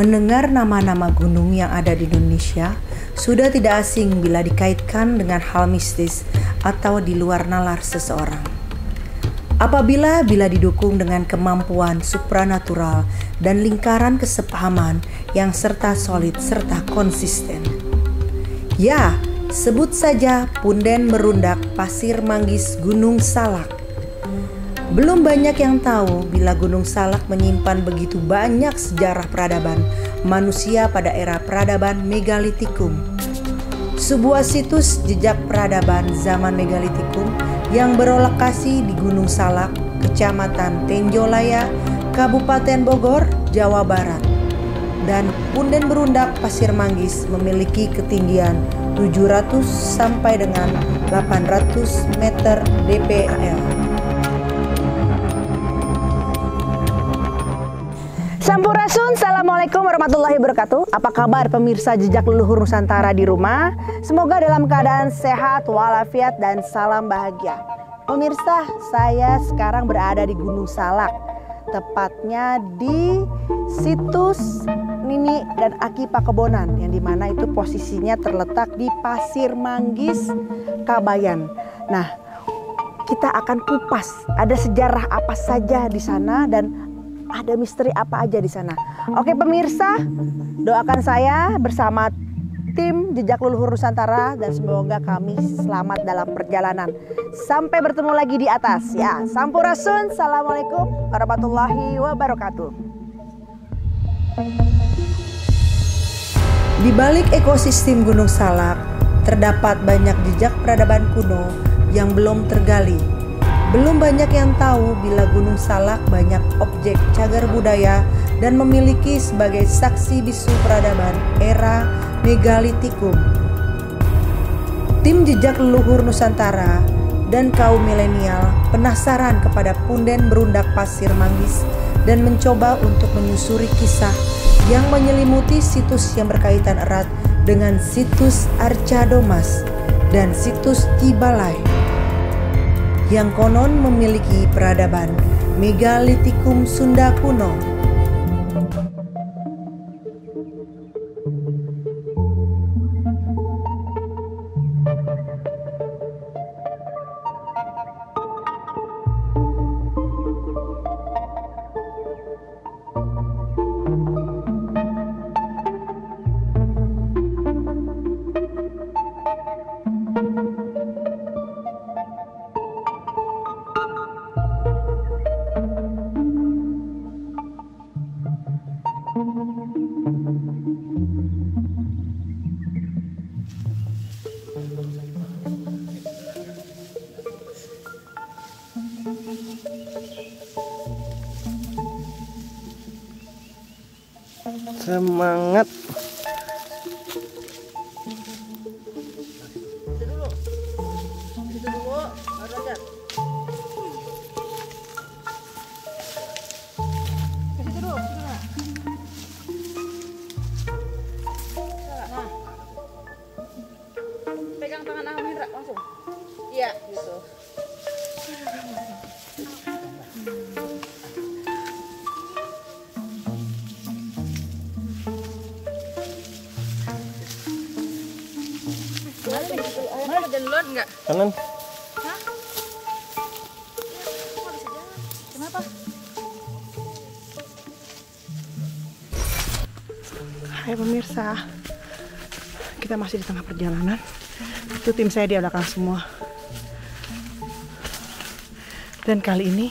Mendengar nama-nama gunung yang ada di Indonesia sudah tidak asing bila dikaitkan dengan hal mistis atau di luar nalar seseorang. Apabila didukung dengan kemampuan supranatural dan lingkaran kesepahaman yang serta solid serta konsisten. Ya, sebut saja Punden Merundak Pasir Manggis Gunung Salak. Belum banyak yang tahu bila Gunung Salak menyimpan begitu banyak sejarah peradaban manusia pada era peradaban Megalitikum. Sebuah situs jejak peradaban zaman Megalitikum yang berlokasi di Gunung Salak, Kecamatan Tenjolaya, Kabupaten Bogor, Jawa Barat. Dan Punden Merundak Pasir Manggis memiliki ketinggian 700 sampai dengan 800 meter DPL. Sampurasun, Assalamualaikum warahmatullahi wabarakatuh. Apa kabar pemirsa jejak leluhur Nusantara di rumah? Semoga dalam keadaan sehat walafiat dan salam bahagia. Pemirsa, saya sekarang berada di Gunung Salak, tepatnya di situs Nini dan Aki Pakebonan, yang dimana itu posisinya terletak di Pasir Manggis, Kabayan. Nah, kita akan kupas ada sejarah apa saja di sana dan ada misteri apa aja di sana. Oke pemirsa, doakan saya bersama tim Jejak Leluhur Nusantara dan semoga kami selamat dalam perjalanan. Sampai bertemu lagi di atas ya. Sampurasun, Assalamualaikum warahmatullahi wabarakatuh. Di balik ekosistem Gunung Salak terdapat banyak jejak peradaban kuno yang belum tergali. Belum banyak yang tahu bila Gunung Salak banyak objek cagar budaya dan memiliki sebagai saksi bisu peradaban era Megalitikum. Tim Jejak Leluhur Nusantara dan kaum milenial penasaran kepada Punden Merundak Pasir Manggis dan mencoba untuk menyusuri kisah yang menyelimuti situs yang berkaitan erat dengan situs Arca Domas dan situs Tibalai yang konon memiliki peradaban Megalitikum Sunda kuno. Semangat. Pegang tangan Ahmad Hendra langsung. Iya, gitu. Mana jalan duluan enggak? Kanan. Hah? Kok bisa jalan? Kenapa? Hai pemirsa, kita masih di tengah perjalanan. Itu tim saya di belakang semua. Dan kali ini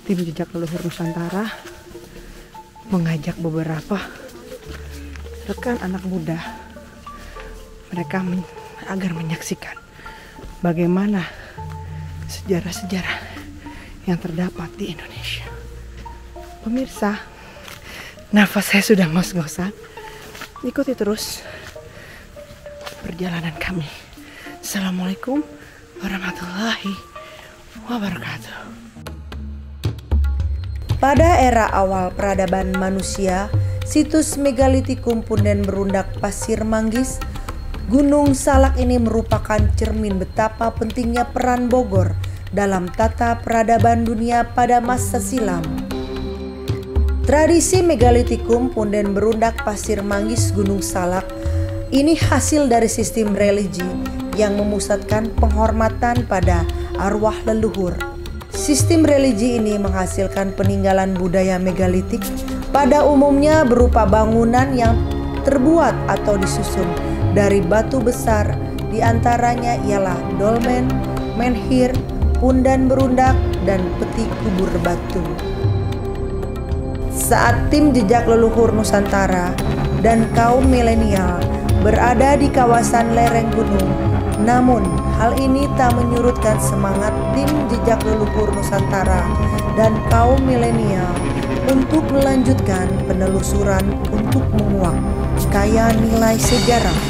tim Jejak Leluhur Nusantara mengajak beberapa rekan anak muda mereka agar menyaksikan bagaimana sejarah-sejarah yang terdapat di Indonesia. Pemirsa, nafas saya sudah ngos-ngosan. Ikuti terus perjalanan kami. Assalamualaikum warahmatullahi wabarakatuh. Pada era awal peradaban manusia, situs Megalitikum Punden Merundak Pasir Manggis, Gunung Salak ini merupakan cermin betapa pentingnya peran Bogor dalam tata peradaban dunia pada masa silam. Tradisi megalitikum punden berundak pasir manggis Gunung Salak ini hasil dari sistem religi yang memusatkan penghormatan pada arwah leluhur. Sistem religi ini menghasilkan peninggalan budaya megalitik pada umumnya berupa bangunan yang terbuat atau disusun dari batu besar, diantaranya ialah dolmen, menhir, pundan berundak, dan peti kubur batu. Saat tim jejak leluhur Nusantara dan kaum milenial berada di kawasan lereng gunung, namun hal ini tak menyurutkan semangat tim jejak leluhur Nusantara dan kaum milenial untuk melanjutkan penelusuran untuk menguak kaya nilai sejarah.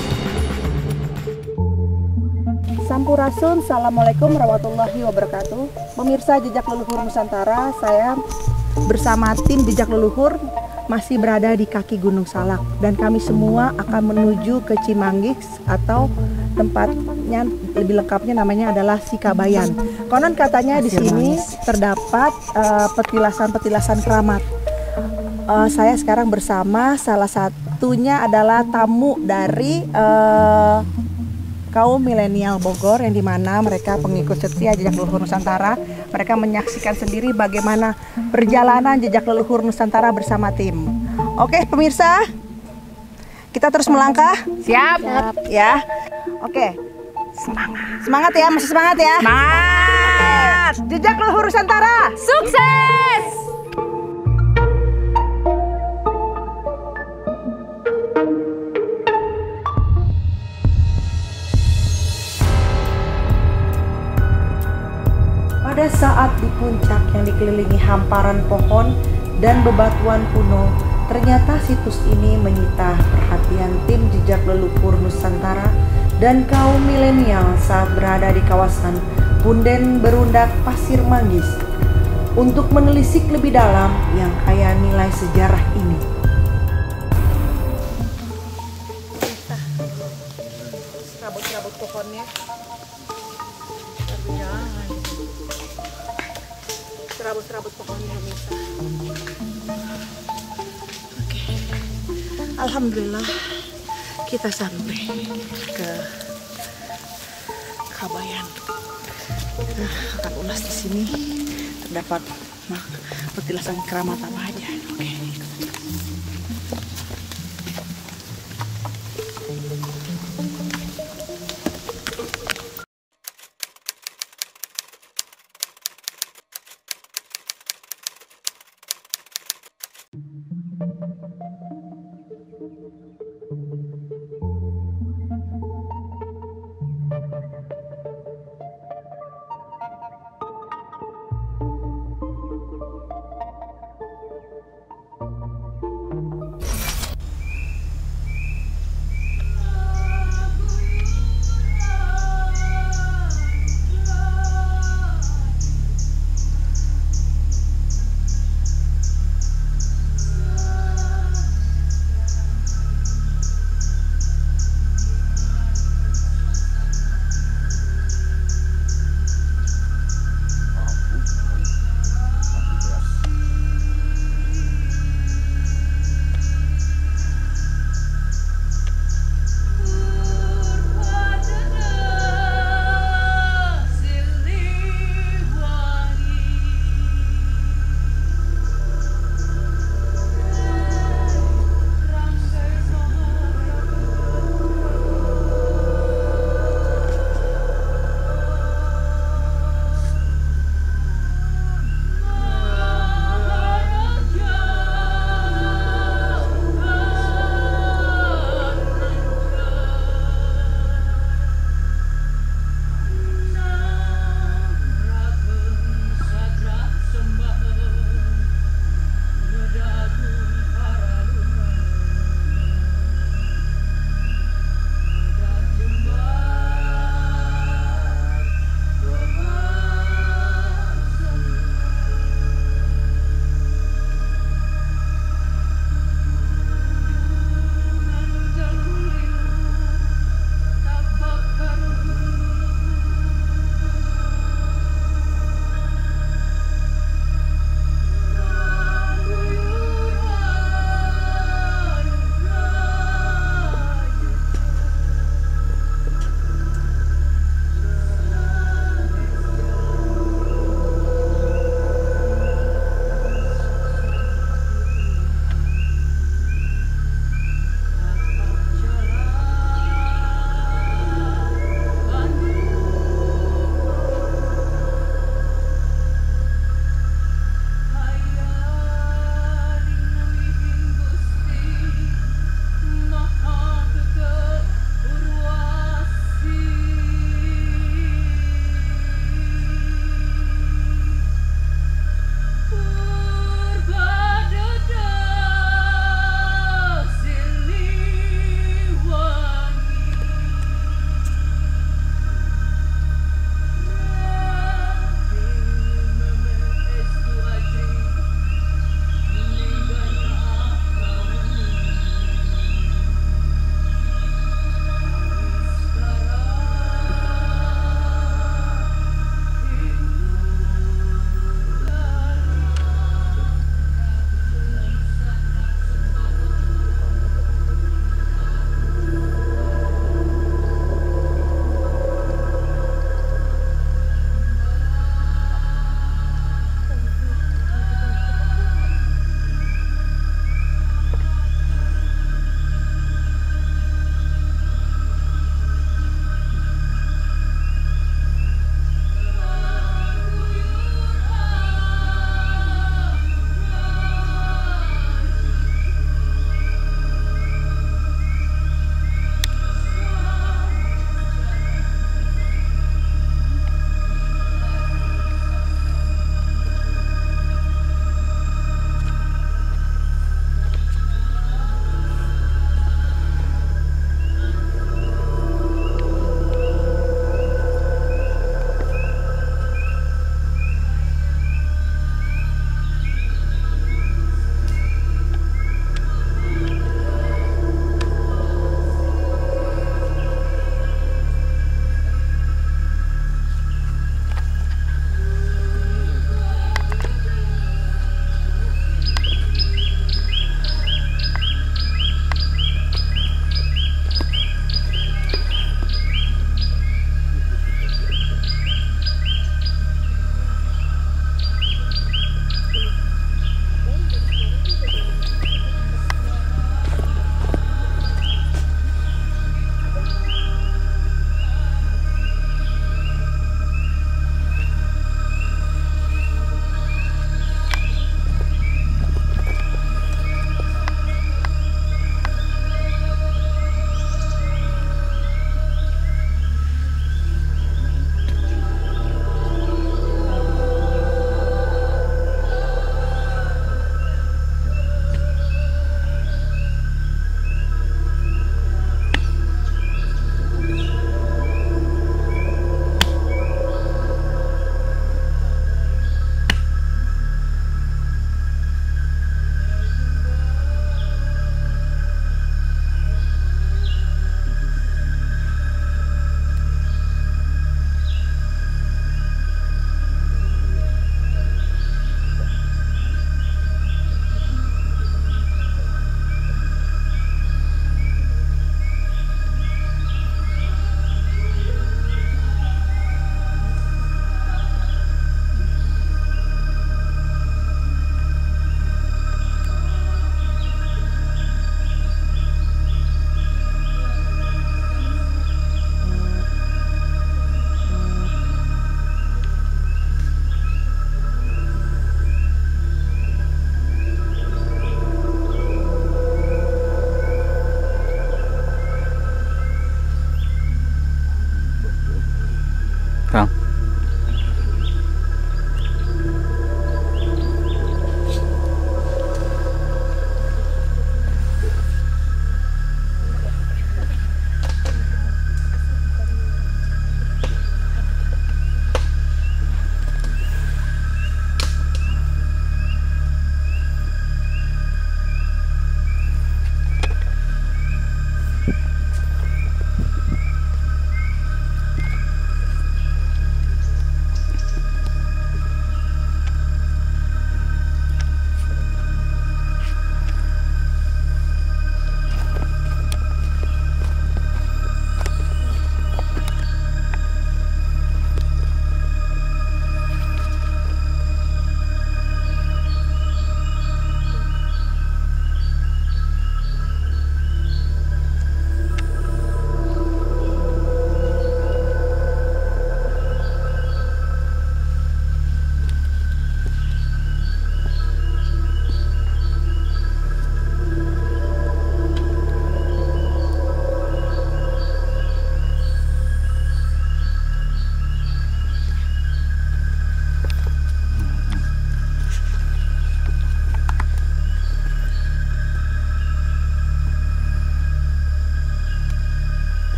Sampurasun, Assalamualaikum warahmatullahi wabarakatuh. Pemirsa jejak leluhur Nusantara, saya bersama tim jejak leluhur masih berada di kaki Gunung Salak dan kami semua akan menuju ke Cimanggis atau tempatnya lebih lengkapnya namanya adalah Sikabayan. Konon katanya di sini terdapat petilasan-petilasan keramat. Saya sekarang bersama salah satunya adalah tamu dari kaum milenial Bogor yang dimana mereka pengikut setia jejak leluhur Nusantara. Mereka menyaksikan sendiri bagaimana perjalanan jejak leluhur Nusantara bersama tim. Oke pemirsa, kita terus melangkah. Siap. Ya. Oke. Semangat ya, masih semangat ya. Semangat. Jejak leluhur Nusantara. Sukses. Pada saat di puncak yang dikelilingi hamparan pohon dan bebatuan kuno, ternyata situs ini menyita perhatian tim jejak leluhur Nusantara dan kaum milenial saat berada di kawasan punden berundak Pasir Manggis untuk menelisik lebih dalam yang kaya nilai sejarah ini. Serabut-serabut pohonnya. Serabut-serabut pohonnya pemirsa. Oke. Alhamdulillah kita sampai ke Kabayan. Kita akan ulas di sini terdapat petilasan keramat apa aja. Oke.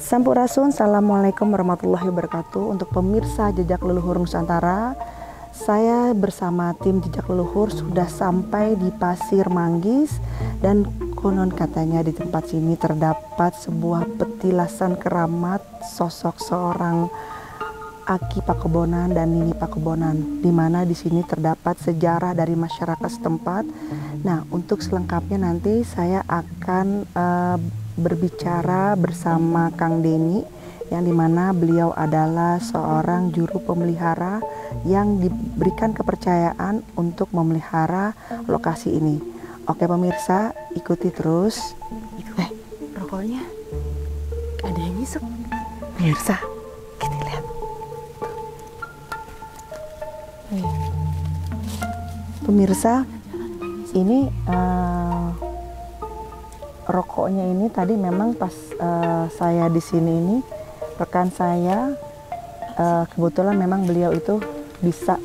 Sampurasun, Assalamualaikum warahmatullahi wabarakatuh. Untuk pemirsa Jejak Leluhur Nusantara, saya bersama tim Jejak Leluhur sudah sampai di Pasir Manggis. Dan konon katanya di tempat sini terdapat sebuah petilasan keramat sosok seorang Aki Pakebonan dan Nini Pakebonan, di mana di sini terdapat sejarah dari masyarakat setempat. Nah, untuk selengkapnya nanti saya akan berbicara bersama Kang Denny, yang dimana beliau adalah seorang juru pemelihara yang diberikan kepercayaan untuk memelihara lokasi ini. Oke pemirsa, ikuti terus. Rokoknya ada yang ngisep. Pemirsa, kita lihat. Pemirsa, ini rokoknya ini tadi memang pas saya di sini ini, rekan saya kebetulan memang beliau itu bisa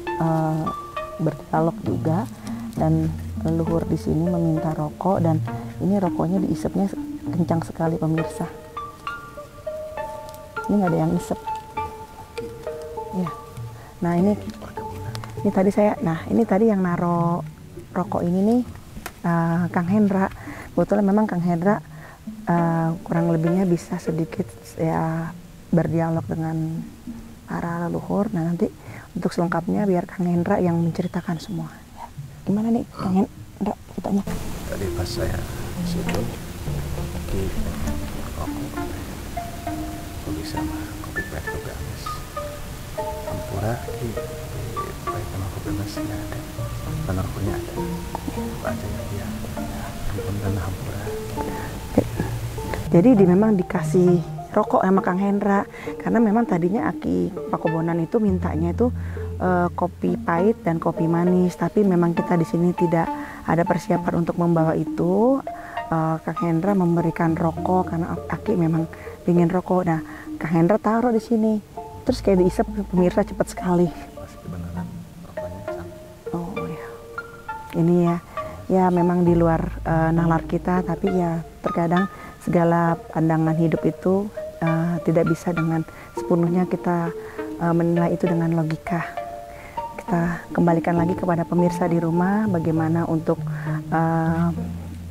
berdialog juga, dan leluhur di sini meminta rokok, dan ini rokoknya diisepnya kencang sekali pemirsa. Ini nggak ada yang isep. Ya. Nah ini tadi saya, ini tadi yang naro rokok ini nih Kang Hendra. Kebetulan memang Kang Hendra kurang lebihnya bisa sedikit ya berdialog dengan para leluhur. Nah nanti untuk selengkapnya biar Kang Hendra yang menceritakan semua. Gimana nih Kang Hendra ceritanya? Tadi pas saya sudut kopi rokok, kopi sama kopi pahit, kopi amis, hampura di pahit sama kopi amis nggak ada, penerpunya ada, ada yang dia dan hampura. Jadi memang dikasih rokok sama Kang Hendra, karena memang tadinya Aki Pakebonan itu mintanya itu kopi pahit dan kopi manis, tapi memang kita di sini tidak ada persiapan untuk membawa itu. Kang Hendra memberikan rokok karena Aki memang ingin rokok. Nah, Kang Hendra taruh di sini, terus kayak diisep pemirsa cepat sekali. Pasti beneran rokoknya cantik. Oh ya, ini ya memang di luar nalar kita, tapi ya terkadang segala pandangan hidup itu tidak bisa dengan sepenuhnya kita menilai itu dengan logika. Kita kembalikan lagi kepada pemirsa di rumah bagaimana untuk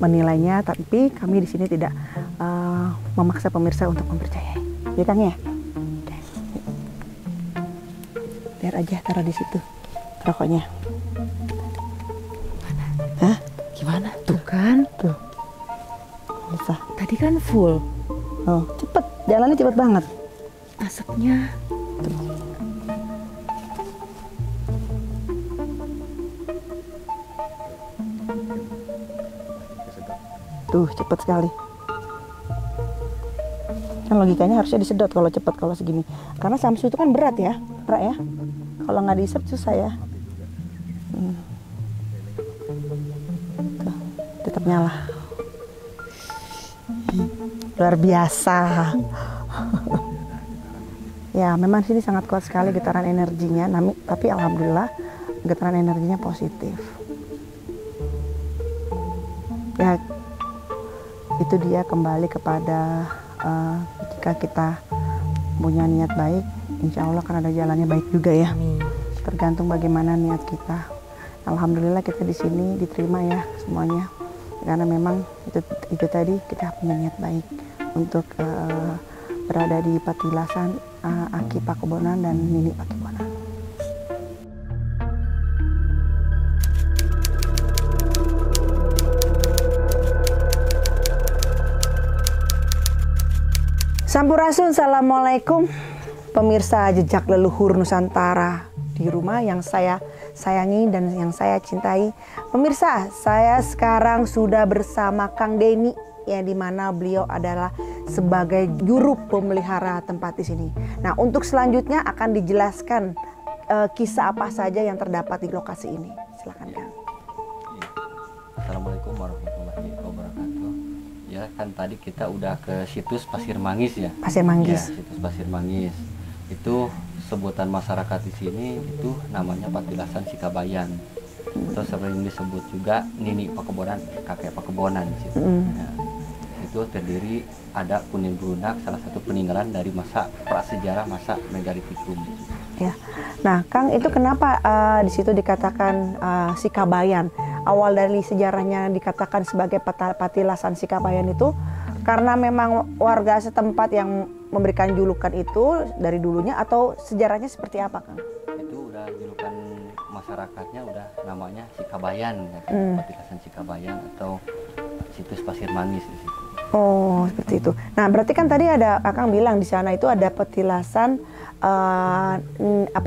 menilainya, tapi kami di sini tidak memaksa pemirsa untuk mempercayai. Ya Kang ya? Oke. Biar aja taruh di situ rokoknya. Hah? Gimana? Tuh kan? Tuh. Bisa. Tadi kan full. Oh, cepet. Jalannya cepet banget. Asapnya. Tuh, cepet sekali. Kan logikanya harusnya disedot kalau cepet, kalau segini. Karena samsu itu kan berat ya, Ra ya. Kalau nggak diisep susah ya. Tuh, tetap nyala. Luar biasa. Ya, memang sini sangat kuat sekali getaran energinya, tapi alhamdulillah getaran energinya positif. Ya, itu dia kembali kepada jika kita punya niat baik, insya Allah kan ada jalannya baik juga ya. Tergantung bagaimana niat kita. Alhamdulillah kita di sini diterima ya semuanya, karena memang itu tadi kita punya niat baik untuk berada di petilasan Aki Pakebonan dan Nini Pakebonan. Sampurasun, Assalamualaikum pemirsa Jejak Leluhur Nusantara di rumah yang saya sayangi dan yang saya cintai. Pemirsa, saya sekarang sudah bersama Kang Denny, yang dimana beliau adalah sebagai juru pemelihara tempat di sini. Nah, untuk selanjutnya akan dijelaskan kisah apa saja yang terdapat di lokasi ini. Silakan Kang. Assalamualaikum warahmatullahi wabarakatuh. Ya kan tadi kita udah ke situs Pasir Manggis ya. Pasir Manggis. Ya, situs Pasir Manggis. Itu sebutan masyarakat di sini itu namanya Petilasan Sikabayan. Itu sering disebut juga Nini Pakebonan, kakek Pakebonan di situ. Ya, itu terdiri ada kuning belunak, salah satu peninggalan dari masa prasejarah masa megalitikum. Ya. Nah, Kang, itu kenapa di situ dikatakan Sikabayan? Awal dari sejarahnya dikatakan sebagai Patilasan Sikabayan itu karena memang warga setempat yang memberikan julukan itu dari dulunya, atau sejarahnya seperti apa, Kang? Itu udah julukan masyarakatnya udah namanya Sikabayan, ya, Patilasan Sikabayan atau situs pasir manis di situ. Oh, seperti itu. Nah, berarti kan tadi ada Akang bilang di sana itu ada petilasan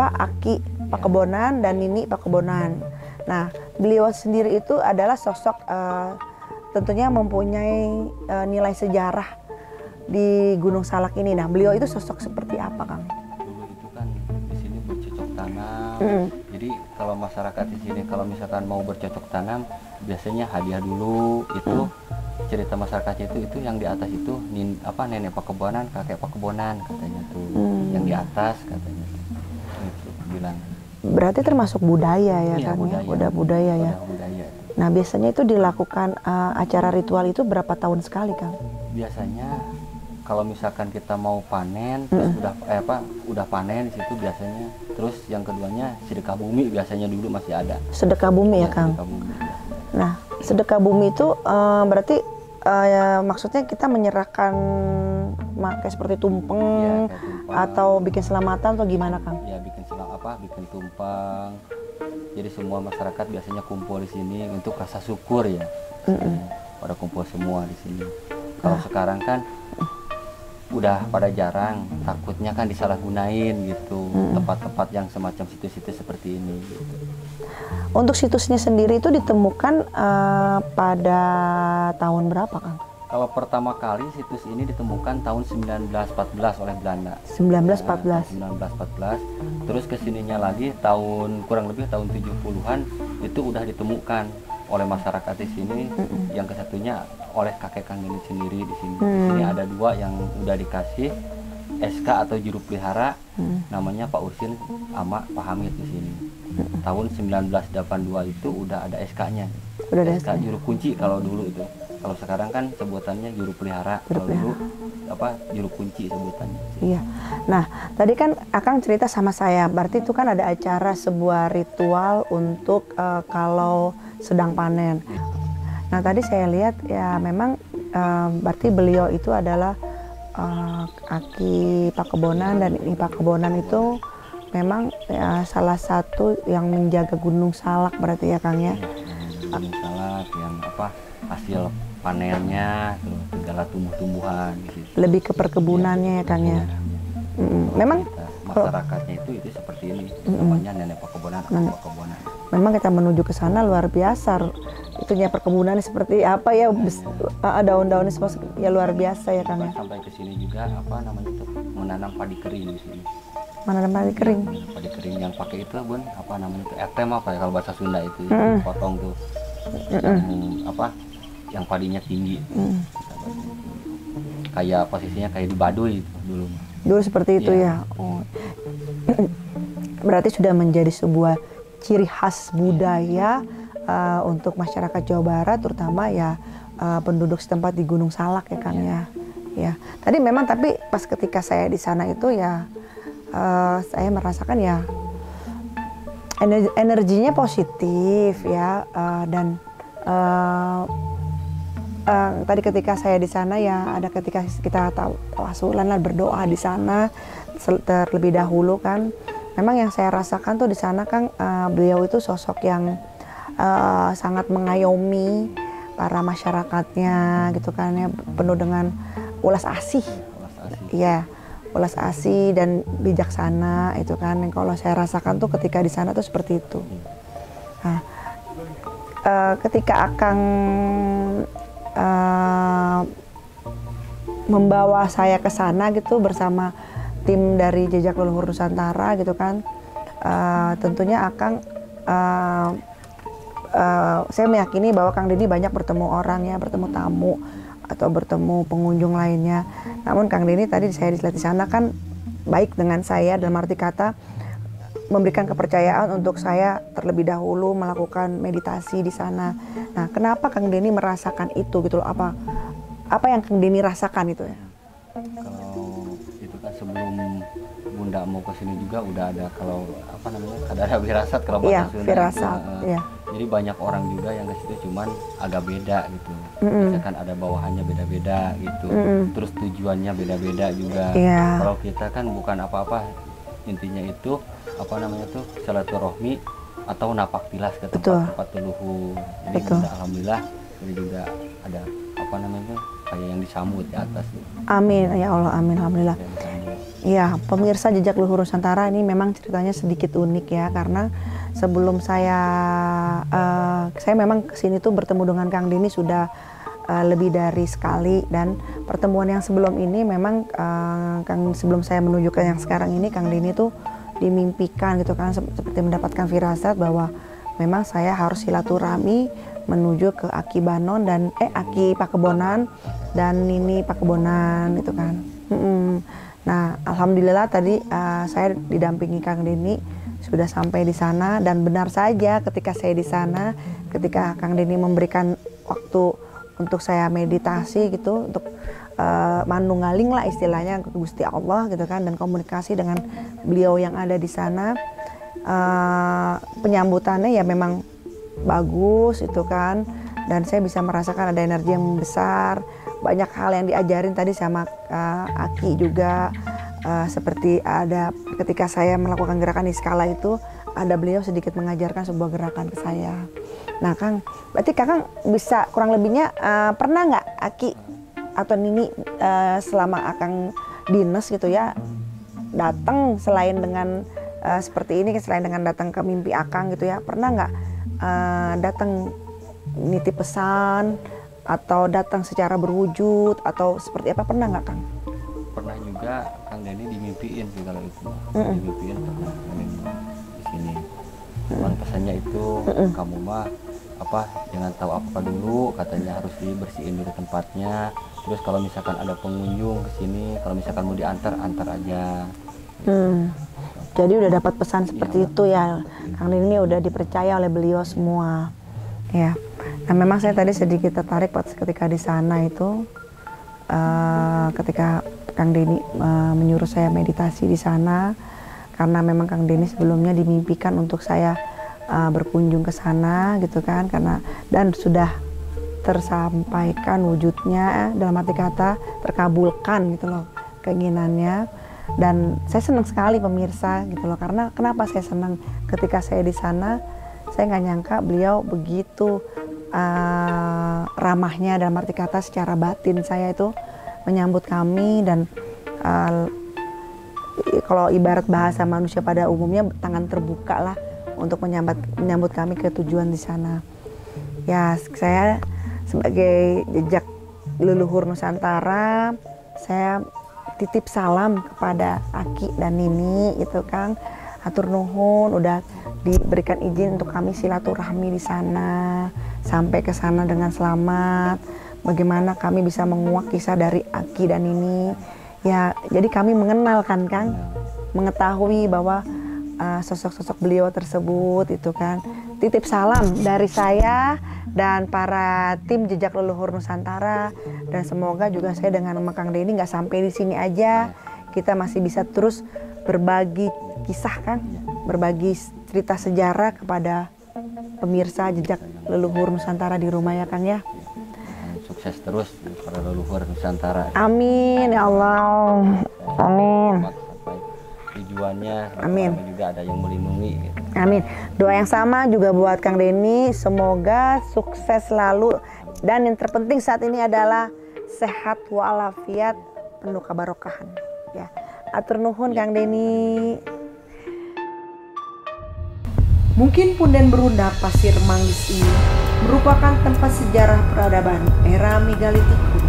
Aki Pakebonan dan Nini Pakebonan. Nah, beliau sendiri itu adalah sosok tentunya mempunyai nilai sejarah di Gunung Salak ini. Nah, beliau itu sosok seperti apa, Kang? Dulu itu kan di sini bercocok tanam. Jadi kalau masyarakat di sini kalau misalkan mau bercocok tanam, biasanya hadiah dulu itu. Cerita masyarakatnya itu yang di atas itu nenek pakebonan, kakek pakebonan katanya tuh, yang di atas katanya tuh. Itu bilang. Berarti termasuk budaya ya, Iya, Kang, budaya. ya? Udah budaya ya. Budaya. Nah, biasanya itu dilakukan acara ritual itu berapa tahun sekali, Kang? Biasanya kalau misalkan kita mau panen, terus udah panen di situ biasanya. Terus yang keduanya sedekah bumi biasanya dulu masih ada. Sedekah bumi ya, Kang? Sedekah bumi. Nah, sedekah bumi itu berarti maksudnya kita menyerahkan kayak seperti tumpeng, Ya, kayak tumpeng. atau bikin selamatan atau gimana, Kang? Ya bikin bikin tumpeng. Jadi semua masyarakat biasanya kumpul di sini untuk rasa syukur ya. Pada kumpul semua di sini. Kalau sekarang kan udah pada jarang, takutnya kan disalahgunain gitu, tempat-tempat yang semacam situs-situs seperti ini gitu. Untuk situsnya sendiri itu ditemukan pada tahun berapa, Kang? Kalau pertama kali situs ini ditemukan tahun 1914 oleh Belanda. 1914. 1914. Terus kesininya lagi kurang lebih tahun 70-an itu udah ditemukan oleh masyarakat di sini. Yang kesatunya oleh kakek Kang Nini sendiri di sini. Di sini ada dua yang udah dikasih SK atau juru pelihara, namanya Pak Ursin sama Pak Hamid di sini. Tahun 1982 itu udah ada SK-nya. Udah ada SK juru kunci kalau dulu itu. Kalau sekarang kan sebutannya juru pelihara. Kalau dulu juru kunci sebutannya. Iya. Nah, tadi kan Akang cerita sama saya, berarti itu kan ada acara sebuah ritual untuk kalau sedang panen. Nah, tadi saya lihat ya memang berarti beliau itu adalah Aki Pakebonan, dan ini Pakebonan itu memang salah satu yang menjaga Gunung Salak berarti ya, Kang ya. Gunung Salak yang hasil panennya, terus segala tumbuh-tumbuhan gitu. Lebih ke perkebunannya ya, Kang ya. Memang masyarakatnya itu seperti ini, namanya nenek Pakebonan atau Pakebonan. Memang kita menuju ke sana luar biasa. Itunya perkebunan seperti apa ya, daun-daunnya semua ya luar biasa ya, Kang ya. Sampai ke sini juga menanam padi kering di sini. Menanam padi kering. Padi kering yang pakai itu Bun, etem ya kalau bahasa Sunda itu, potong tuh. Yang padinya tinggi. Kayak posisinya kayak di Baduy itu dulu. Dulu seperti itu ya. Oh. Berarti sudah menjadi sebuah ciri khas budaya untuk masyarakat Jawa Barat, terutama ya penduduk setempat di Gunung Salak ya, Kang ya. Ya. Tadi memang tapi pas ketika saya di sana itu ya saya merasakan ya energinya positif ya, dan tadi ketika saya di sana ya ada ketika kita tawasulan berdoa di sana terlebih dahulu kan. Memang yang saya rasakan tuh di sana, Kang, beliau itu sosok yang sangat mengayomi para masyarakatnya gitu kan ya, penuh dengan ulas asih. Iya, ulas asih dan bijaksana itu kan. Yang kalau saya rasakan tuh ketika di sana tuh seperti itu. Nah, ketika Akang membawa saya ke sana gitu bersama tim dari Jejak Leluhur Nusantara gitu kan, tentunya Akang saya meyakini bahwa Kang Deni banyak bertemu orang ya, bertemu tamu atau bertemu pengunjung lainnya. Namun Kang Deni tadi saya dilihat di sana kan baik dengan saya, dalam arti kata memberikan kepercayaan untuk saya terlebih dahulu melakukan meditasi di sana. Nah, kenapa Kang Deni merasakan itu gitu loh? Apa apa yang Kang Denny rasakan itu ya? Kalau itu kan sebelum Bunda mau ke sini juga udah ada, kalau apa namanya, ada firasat kalau bahasa Sunda. Firasat. Iya. Jadi banyak orang juga yang ke situ cuman agak beda gitu. Misalkan ada bawahannya beda-beda gitu. Terus tujuannya beda-beda juga. Iya. Kalau kita kan bukan apa-apa, intinya itu apa namanya tuh silaturahmi atau napak tilas ke tempat-tempat leluhur. Jadi Bunda, alhamdulillah ini juga ada apa namanya kayak yang disambut di atas. Amin ya Allah, amin, alhamdulillah. Iya, pemirsa Jejak Leluhur Nusantara ini memang ceritanya sedikit unik ya, karena sebelum saya memang kesini tuh bertemu dengan Kang Denny sudah lebih dari sekali, dan pertemuan yang sebelum ini memang sebelum saya menuju ke yang sekarang ini, Kang Denny tuh dimimpikan gitu kan, seperti mendapatkan firasat bahwa memang saya harus silaturahmi menuju ke Aki Banon dan Aki Pakebonan dan Nini Pakebonan gitu kan. Nah, alhamdulillah tadi saya didampingi Kang Denny sudah sampai di sana, dan benar saja ketika saya di sana, ketika Kang Denny memberikan waktu untuk saya meditasi gitu, untuk manunggaling lah istilahnya ke Gusti Allah gitu kan, dan komunikasi dengan beliau yang ada di sana, penyambutannya ya memang bagus itu kan, dan saya bisa merasakan ada energi yang besar. Banyak hal yang diajarin tadi sama Aki juga, seperti ada ketika saya melakukan gerakan di skala itu, ada beliau sedikit mengajarkan sebuah gerakan ke saya. Nah Kang, berarti Kakang bisa kurang lebihnya pernah nggak Aki atau Nini selama Akang dinas gitu ya, datang selain dengan seperti ini, selain dengan datang ke mimpi Akang gitu ya, pernah nggak datang nitip pesan atau datang secara berwujud atau seperti apa, pernah nggak Kang? Pernah juga Kang Denny dimimpiin sih kalau itu. Dimimpiin pernah Kang Denny di sini. Cuman pesannya itu kamu mah apa, jangan tahu apa dulu, katanya harus dibersihin dulu tempatnya. Terus kalau misalkan ada pengunjung ke sini, kalau misalkan mau diantar, antar aja. Jadi udah dapat pesan seperti itu ya. Kang Denny udah dipercaya oleh beliau semua. Ya. Nah, memang saya tadi sedikit tertarik ketika di sana itu, ketika Kang Denny menyuruh saya meditasi di sana, karena memang Kang Denny sebelumnya dimimpikan untuk saya berkunjung ke sana gitu kan, karena dan sudah tersampaikan wujudnya, dalam arti kata terkabulkan gitu loh keinginannya. Dan saya senang sekali pemirsa gitu loh, karena kenapa saya senang, ketika saya di sana saya nggak nyangka beliau begitu ramahnya, dalam arti kata secara batin saya itu menyambut kami, dan kalau ibarat bahasa manusia pada umumnya tangan terbuka lah untuk menyambut kami ke tujuan di sana. Ya, saya sebagai Jejak Leluhur Nusantara, saya titip salam kepada Aki dan Nini itu Kang. Hatur nuhun udah diberikan izin untuk kami silaturahmi di sana, sampai ke sana dengan selamat. Bagaimana kami bisa menguak kisah dari Aki dan Nini. Ya, jadi kami mengenalkan Kang, mengetahui bahwa sosok-sosok beliau tersebut itu kan. Titip salam dari saya dan para tim Jejak Leluhur Nusantara, dan semoga juga saya dengan Kang Denny nggak sampai di sini aja, kita masih bisa terus berbagi kisah Kang, berbagi cerita sejarah kepada pemirsa Jejak Leluhur Nusantara di rumah ya Kang ya. Sukses terus para leluhur Nusantara. Amin ya Allah. Amin. Sampai tujuannya. Amin. Juga ada yang melindungi. Gitu. Amin. Doa yang sama juga buat Kang Denny, semoga sukses selalu, dan yang terpenting saat ini adalah sehat walafiat, penuh kebarokahan. Ya. Atur nuhun Kang Denny. Mungkin Punden Berunda Pasir Manggis ini merupakan tempat sejarah peradaban era megalitikum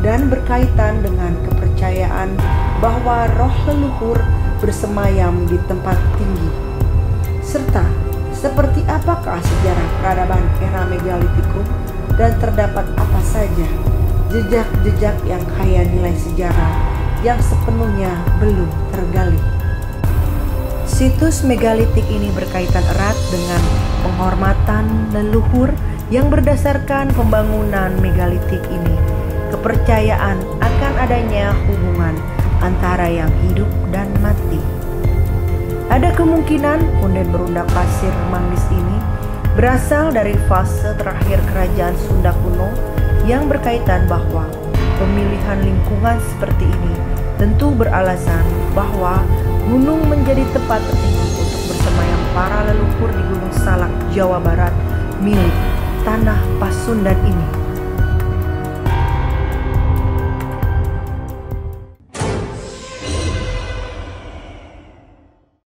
dan berkaitan dengan kepercayaan bahwa roh leluhur bersemayam di tempat tinggi. Serta seperti apakah sejarah peradaban era megalitikum dan terdapat apa saja jejak-jejak yang kaya nilai sejarah yang sepenuhnya belum tergali. Situs megalitik ini berkaitan erat dengan penghormatan leluhur yang berdasarkan pembangunan megalitik ini kepercayaan akan adanya hubungan antara yang hidup dan mati. Ada kemungkinan punden berundak pasir manggis ini berasal dari fase terakhir kerajaan Sunda kuno yang berkaitan bahwa pemilihan lingkungan seperti ini tentu beralasan bahwa gunung menjadi tempat tertinggi untuk bersemayam para leluhur di Gunung Salak, Jawa Barat milik tanah Pasundan ini.